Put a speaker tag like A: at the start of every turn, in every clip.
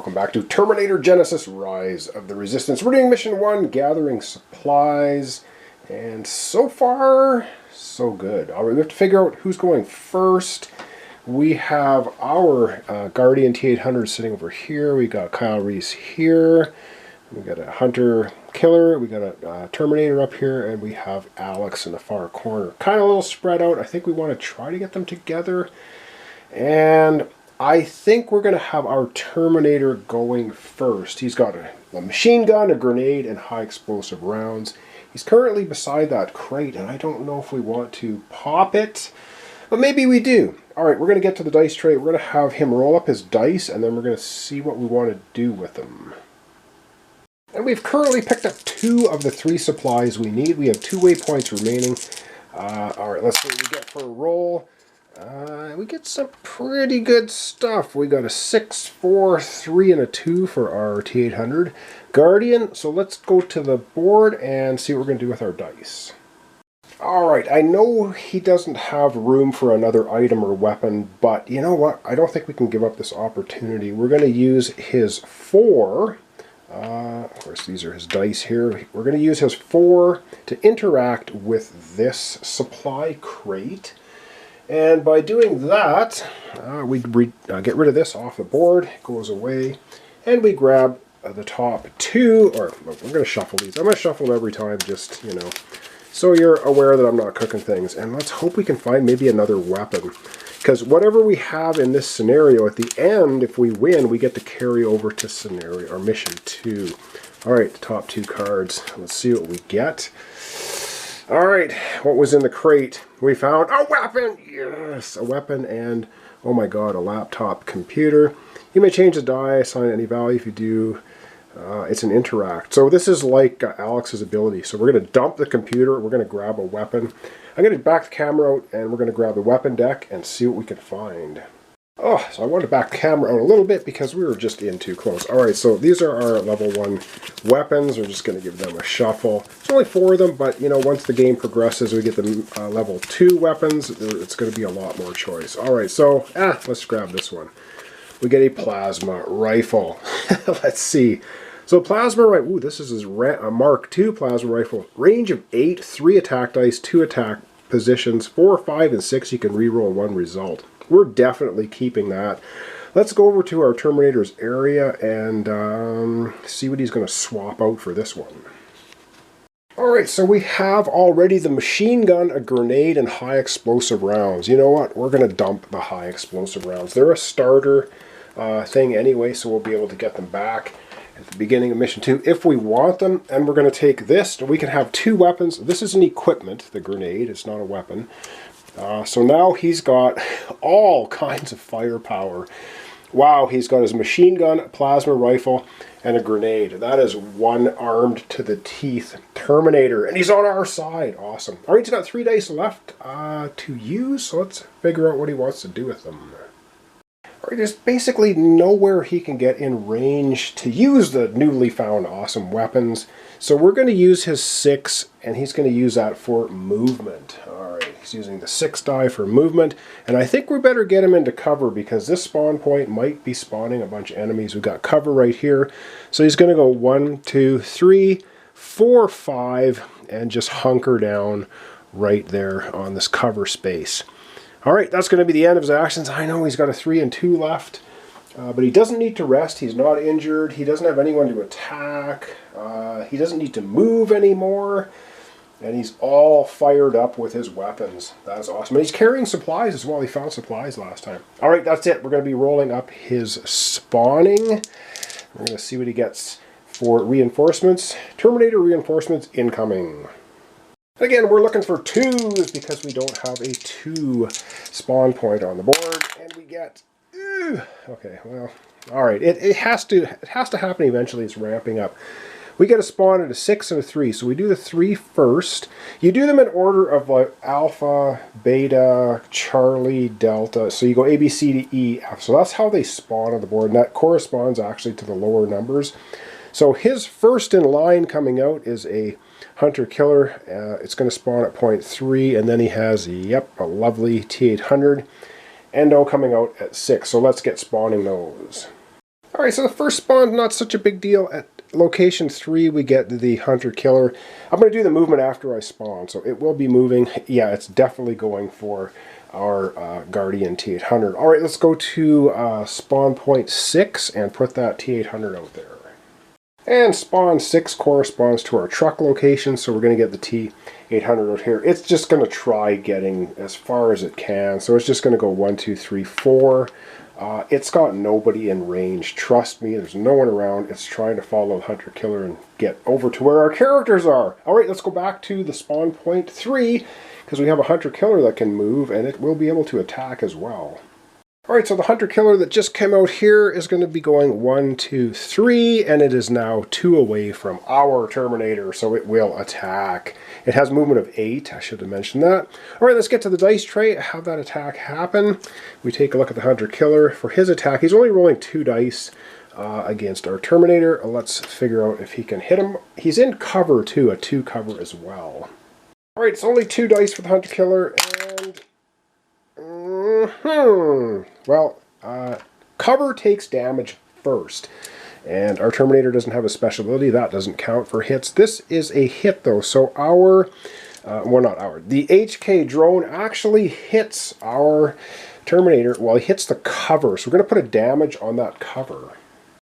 A: Welcome back to Terminator Genisys Rise of the Resistance. We're doing Mission 1, gathering supplies, and so far, so good. Alright, we have to figure out who's going first. We have our Guardian T-800 sitting over here. We got Kyle Reese here. We got a Hunter Killer. We got a Terminator up here, and we have Alex in the far corner. Kind of a little spread out. I think we want to try to get them together. And I think we're going to have our Terminator going first. He's got a machine gun, a grenade, and high explosive rounds. He's currently beside that crate, and I don't know if we want to pop it, but maybe we do. Alright, we're going to get to the dice tray. We're going to have him roll up his dice, and then we're going to see what we want to do with them. And we've currently picked up 2 of the 3 supplies we need. We have 2 waypoints remaining. Alright, let's see what we get for a roll. We get some pretty good stuff. We got a 6, 4, 3, and a 2 for our T-800 Guardian. So let's go to the board and see what we're going to do with our dice. Alright, I know he doesn't have room for another item or weapon, but you know what? I don't think we can give up this opportunity. We're going to use his 4. Of course, these are his dice here. We're going to use his 4 to interact with this supply crate. And by doing that, we get rid of this off the board. It goes away. And we grab the top 2, or we're going to shuffle these. I'm going to shuffle them every time, just, you know, so you're aware that I'm not cooking things. And let's hope we can find maybe another weapon. Because whatever we have in this scenario, at the end, if we win, we get to carry over to scenario or mission 2. Alright, the top 2 cards. Let's see what we get. Alright, what was in the crate? We found a weapon! Yes! A weapon and, oh my god, a laptop computer. You may change the die, assign any value if you do. It's an interact. So this is like Alex's ability. So we're going to dump the computer, we're going to grab a weapon. I'm going to back the camera out and we're going to grab the weapon deck and see what we can find. Oh, so I wanted to back the camera out a little bit because we were just in too close. Alright, so these are our level 1 weapons. We're just going to give them a shuffle. There's only 4 of them, but you know, once the game progresses, we get the level 2 weapons. It's going to be a lot more choice. Alright, so, let's grab this one. We get a plasma rifle. Let's see. So plasma rifle, ooh, this is his Mark II plasma rifle. Range of 8, 3 attack dice, 2 attack positions, 4, 5, and 6. You can reroll 1 result. We're definitely keeping that. Let's go over to our Terminator's area and see what he's going to swap out for this one. Alright, so we have already the machine gun, a grenade, and high explosive rounds. You know what? We're going to dump the high explosive rounds. They're a starter thing anyway, so we'll be able to get them back at the beginning of Mission 2 if we want them. And we're going to take this. We can have 2 weapons. This is an equipment, the grenade. It's not a weapon. So now he's got all kinds of firepower. Wow, he's got his machine gun, plasma rifle, and a grenade. That is one armed to the teeth Terminator, and he's on our side. Awesome. All right, he's got 3 dice left to use, so let's figure out what he wants to do with them. All right, there's basically nowhere he can get in range to use the newly found awesome weapons. So we're going to use his 6, and he's going to use that for movement. All right, he's using the 6 die for movement, and I think we better get him into cover because this spawn point might be spawning a bunch of enemies. We've got cover right here. So he's going to go 1, 2, 3, 4, 5, and just hunker down right there on this cover space. Alright, that's going to be the end of his actions. I know he's got a 3 and 2 left, but he doesn't need to rest. He's not injured. He doesn't have anyone to attack. He doesn't need to move anymore. And he's all fired up with his weapons. That's awesome. And he's carrying supplies as well. He found supplies last time. Alright, that's it. We're going to be rolling up his spawning. We're going to see what he gets for reinforcements. Terminator reinforcements incoming. Again, we're looking for 2s because we don't have a 2 spawn point on the board, and we get, okay, well, all right, it has to happen eventually. It's ramping up. We get a spawn at a 6 and a 3, so we do the 3 first. You do them in order of like Alpha, Beta, Charlie, Delta, so you go A, B, C, D, E, F. So that's how they spawn on the board, and that corresponds actually to the lower numbers. So his first in line coming out is a Hunter Killer. It's going to spawn at point 3, and then he has, yep, a lovely T-800. Endo coming out at 6, so let's get spawning those. Alright, so the first spawn, not such a big deal. At location 3, we get the hunter-killer. I'm going to do the movement after I spawn, so it will be moving. Yeah, it's definitely going for our Guardian T800. Alright, let's go to spawn point 6 and put that T800 out there. And spawn 6 corresponds to our truck location, so we're going to get the T800 out here. It's just going to try getting as far as it can, so it's just going to go 1, 2, 3, 4. It's got nobody in range. Trust me, there's no one around. It's trying to follow the hunter-killer and get over to where our characters are. Alright, let's go back to the spawn point 3, because we have a hunter-killer that can move, and it will be able to attack as well. Alright, so the hunter-killer that just came out here is going to be going 1, 2, 3, and it is now 2 away from our Terminator, so it will attack. It has movement of 8, I should have mentioned that. Alright, let's get to the dice tray, have that attack happen. We take a look at the hunter-killer. For his attack, he's only rolling 2 dice against our Terminator. Let's figure out if he can hit him. He's in cover too, a 2 cover as well. Alright, it's only 2 dice for the hunter-killer, and... Well, cover takes damage first, and our Terminator doesn't have a special ability. That doesn't count for hits. This is a hit though, so our, well not our, the HK drone actually hits our Terminator. Well, he hits the cover, so we're going to put a damage on that cover.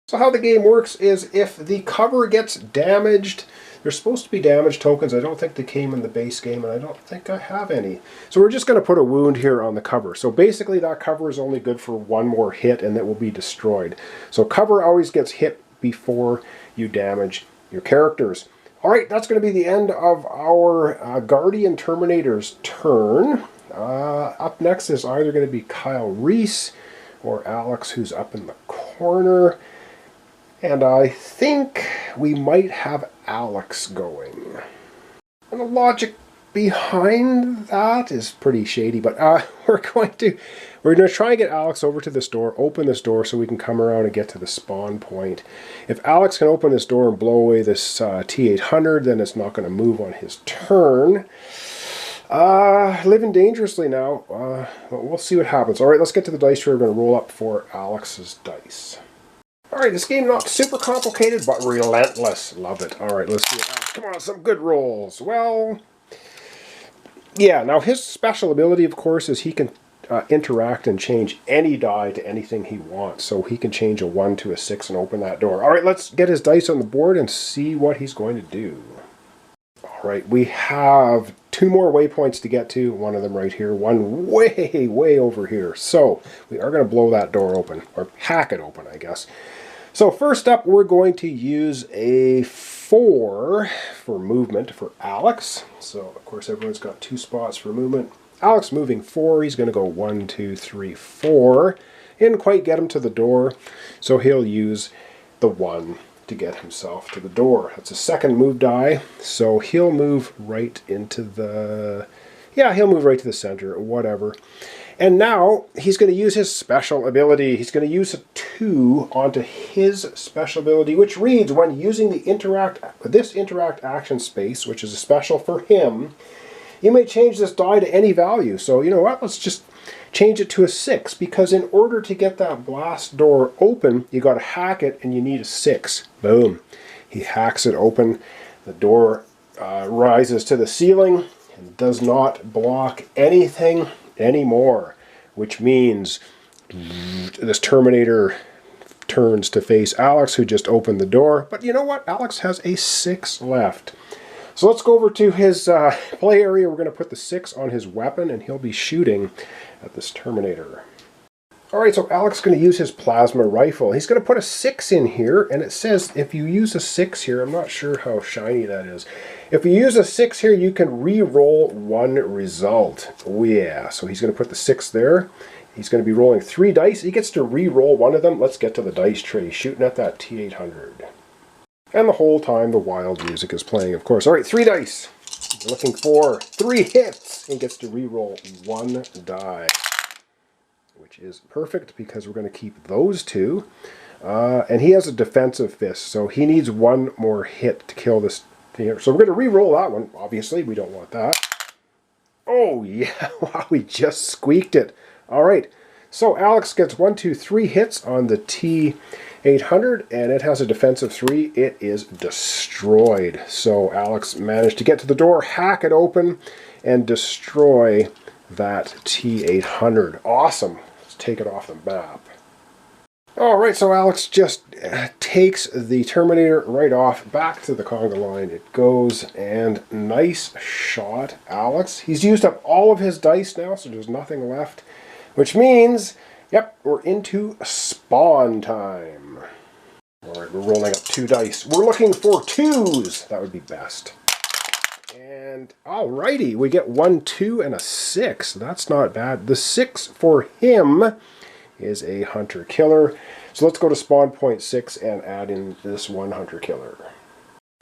A: So how the game works is if the cover gets damaged, there's supposed to be damage tokens. I don't think they came in the base game, and I don't think I have any. So we're just going to put a wound here on the cover. So basically that cover is only good for 1 more hit, and it will be destroyed. So cover always gets hit before you damage your characters. Alright, that's going to be the end of our Guardian Terminator's turn. Up next is either going to be Kyle Reese or Alex, who's up in the corner. And I think we might have Alex going. And the logic behind that is pretty shady, but we're going to try and get Alex over to this door, open this door so we can come around and get to the spawn point. If Alex can open this door and blow away this T800, then it's not going to move on his turn. Living dangerously now, but we'll see what happens. Alright, let's get to the dice tray. We're going to roll up for Alex's dice. Alright, this game not super complicated, but relentless. Love it. Alright, let's see. Come on, some good rolls. Well, yeah, now his special ability, of course, is he can interact and change any die to anything he wants. So he can change a 1 to a 6 and open that door. Alright, let's get his dice on the board and see what he's going to do. Alright, we have 2 more waypoints to get to. One of them right here, one way over here. So we are going to blow that door open, or hack it open, I guess. So first up, we're going to use a 4 for movement for Alex. So of course everyone's got 2 spots for movement. Alex moving 4, he's going to go 1, 2, 3, 4. He didn't quite get him to the door, so he'll use the 1 to get himself to the door. That's a second move die, so he'll move right into the... Yeah, he'll move right to the center, whatever. And now he's going to use his special ability. He's going to use a 2 onto his special ability, which reads, when using the interact action space, which is a special for him, you may change this die to any value. So, you know what, let's just change it to a 6, because in order to get that blast door open, you got to hack it, and you need a 6. Boom. He hacks it open. The door rises to the ceiling and does not block anything anymore, which means this Terminator turns to face Alex, who just opened the door. But you know what? Alex has a 6 left. So let's go over to his play area. We're going to put the 6 on his weapon, and he'll be shooting at this Terminator. Alright, so Alex is going to use his plasma rifle. He's going to put a 6 in here, and it says if you use a 6 here, I'm not sure how shiny that is. If you use a 6 here, you can re-roll 1 result. Oh yeah, so he's going to put the 6 there. He's going to be rolling 3 dice. He gets to re-roll 1 of them. Let's get to the dice tray, shooting at that T800. And the whole time the wild music is playing, of course. Alright, 3 dice. He's looking for 3 hits. He gets to re-roll 1 die, which is perfect because we're going to keep those 2. And he has a defensive fist, so he needs 1 more hit to kill this thing. So we're going to re-roll that one. Obviously, we don't want that. Oh, yeah. Wow, we just squeaked it. All right. So Alex gets 1, 2, 3 hits on the T800. 800, and it has a defense of 3. It is destroyed. So Alex managed to get to the door, hack it open, and destroy that T800. Awesome. Let's take it off the map. Alright, so Alex just takes the Terminator right off, back to the conga line it goes, and nice shot, Alex. He's used up all of his dice now, so there's nothing left, which means, yep, we're into spawn time. Alright, we're rolling up 2 dice. We're looking for 2s. That would be best. And alrighty, we get 1, 2, and a 6. That's not bad. The 6 for him is a hunter-killer. So let's go to spawn point 6 and add in this 1 hunter-killer.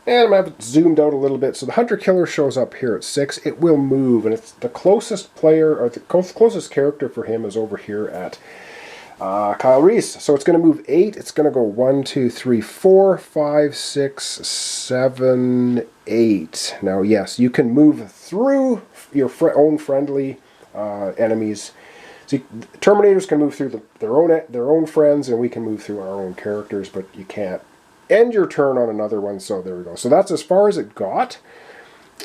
A: And I'm going to have it zoomed out a little bit. So the hunter-killer shows up here at 6. It will move, and it's the closest player, or the closest character for him is over here at Kyle Reese. So it's going to move 8. It's going to go 1, 2, 3, 4, 5, 6, 7, 8. Now, yes, you can move through your own friendly enemies. See, Terminators can move through their own friends, and we can move through our own characters, but you can't end your turn on another one, so there we go. So that's as far as it got.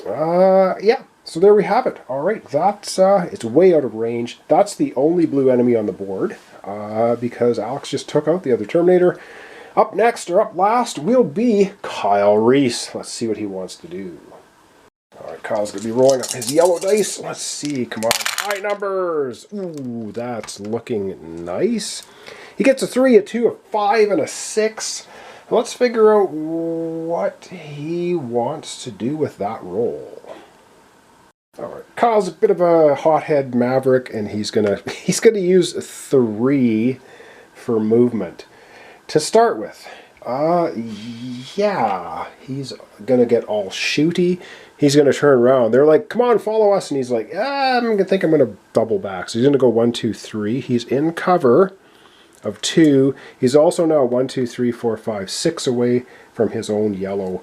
A: Yeah, so there we have it. All right, that's it's way out of range. That's the only blue enemy on the board, because Alex just took out the other Terminator. Up next, or up last, will be Kyle Reese. Let's see what he wants to do. Alright, Kyle's going to be rolling up his yellow dice. Let's see, come on. High numbers! Ooh, that's looking nice. He gets a 3, a 2, a 5, and a 6. Let's figure out what he wants to do with that roll. Alright, Kyle's a bit of a hothead maverick, and he's gonna use 3 for movement. To start with, yeah, he's gonna get all shooty. He's going to turn around. They're like, come on, follow us. And he's like, I'm going to think I'm going to double back. So he's going to go 1, 2, 3. He's in cover of 2. He's also now 1, 2, 3, 4, 5, 6 away from his own yellow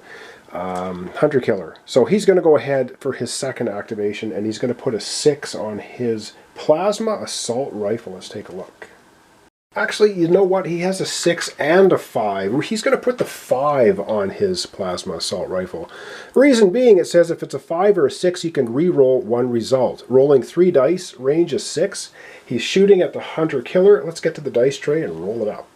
A: hunter killer. So he's going to go ahead for his second activation, and he's going to put a 6 on his plasma assault rifle. Let's take a look. Actually, you know what? He has a 6 and a 5. He's going to put the 5 on his plasma assault rifle. Reason being, it says if it's a 5 or a 6, you can re-roll 1 result. Rolling 3 dice, range is 6. He's shooting at the hunter-killer. Let's get to the dice tray and roll it up.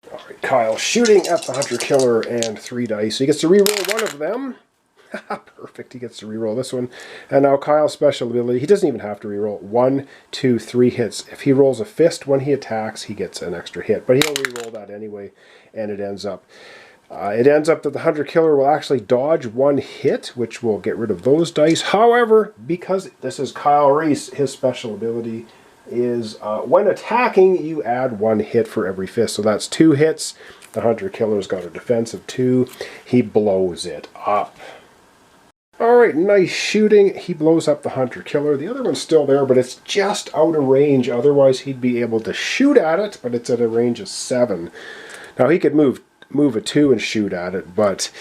A: Alright, Kyle shooting at the hunter-killer and 3 dice. He gets to re-roll 1 of them. Perfect, he gets to reroll this one. And now Kyle's special ability, he doesn't even have to reroll. 1, 2, 3 hits. If he rolls a fist when he attacks, he gets an extra hit. But he'll reroll that anyway, and it ends up that the hunter-killer will actually dodge 1 hit, which will get rid of those dice. However, because this is Kyle Reese, his special ability is when attacking, you add 1 hit for every fist. So that's 2 hits. The hunter-killer's got a defense of 2. He blows it up. Alright, nice shooting. He blows up the hunter-killer. The other one's still there, but it's just out of range. Otherwise, he'd be able to shoot at it, but it's at a range of 7. Now, he could move a 2 and shoot at it, but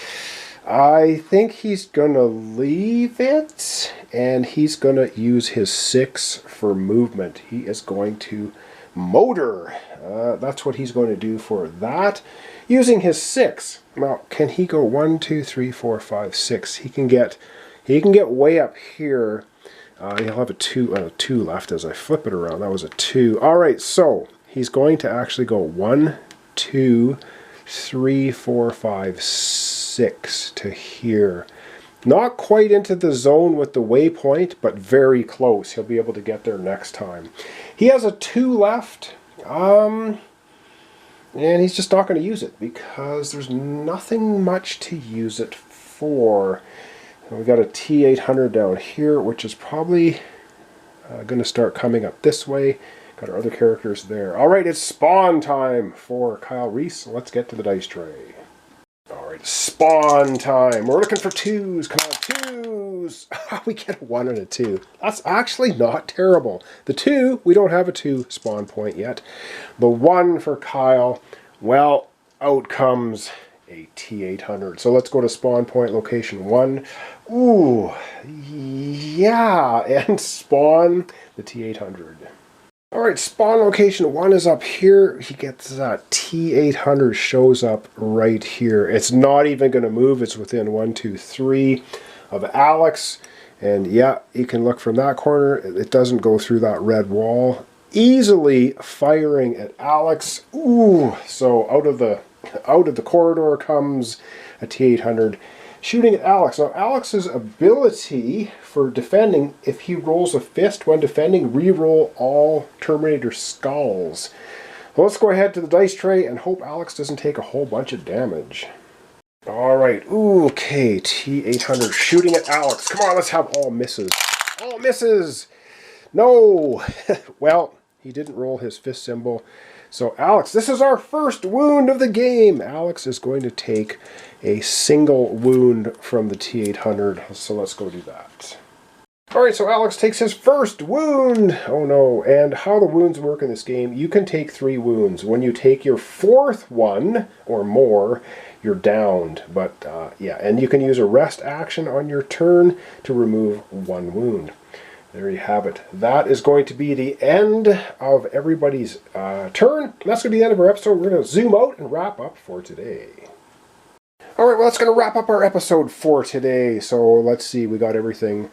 A: I think he's going to leave it, and he's going to use his 6 for movement. He is going to motor. That's what he's going to do for that. Using his 6. Now, can he go 1, 2, 3, 4, 5, 6? He can get way up here. He'll have a 2 left as I flip it around. That was a 2. All right, so he's going to actually go 1, 2, 3, 4, 5, 6 to here. Not quite into the zone with the waypoint, but very close. He'll be able to get there next time. He has a 2 left. And he's just not going to use it because there's nothing much to use it for. And we've got a T800 down here, which is probably going to start coming up this way. Got our other characters there. All right, it's spawn time for Kyle Reese. Let's get to the dice tray. All right, spawn time. We're looking for 2s. Come on, 2s. We get a 1 and a 2. That's actually not terrible. The 2, we don't have a 2 spawn point yet. The 1 for Kyle, well, out comes a T800. So let's go to spawn point location 1. Ooh, yeah, and spawn the T800. Alright, spawn location 1 is up here. He gets T800 shows up right here. It's not even going to move. It's within 1, 2, 3 of Alex. And yeah, you can look from that corner. It doesn't go through that red wall. Easily firing at Alex. Ooh, so out of the corridor comes a T800 shooting at Alex. Now Alex's ability for defending, if he rolls a fist when defending, re-roll all Terminator skulls. So let's go ahead to the dice tray and hope Alex doesn't take a whole bunch of damage. Alright, okay, T800 shooting at Alex. Come on, let's have all misses. All misses! No! Well, he didn't roll his fist symbol. So Alex, this is our first wound of the game. Alex is going to take a single wound from the T800. So let's go do that. Alright, so Alex takes his first wound. Oh no. And how the wounds work in this game, you can take 3 wounds. When you take your 4th one or more, you're downed. But yeah, and you can use a rest action on your turn to remove 1 wound. There you have it. That is going to be the end of everybody's turn. That's going to be the end of our episode. We're going to zoom out and wrap up for today. Alright, well, that's going to wrap up our episode for today. So let's see, we got everything.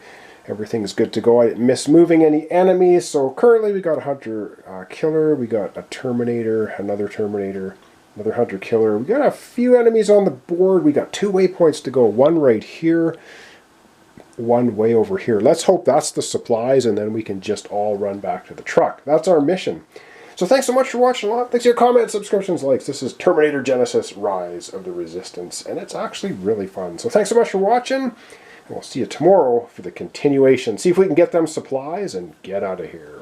A: Everything's good to go. I didn't miss moving any enemies. So currently we got a hunter-killer. We got a Terminator, another hunter-killer. We got a few enemies on the board. We got 2 waypoints to go. One right here. One way over here. Let's hope that's the supplies, and then we can just all run back to the truck. That's our mission. So thanks so much for watching along. Thanks for your comments, subscriptions, likes. This is Terminator Genisys Rise of the Resistance, and it's actually really fun. So thanks so much for watching, and we'll see you tomorrow for the continuation. See if we can get them supplies and get out of here.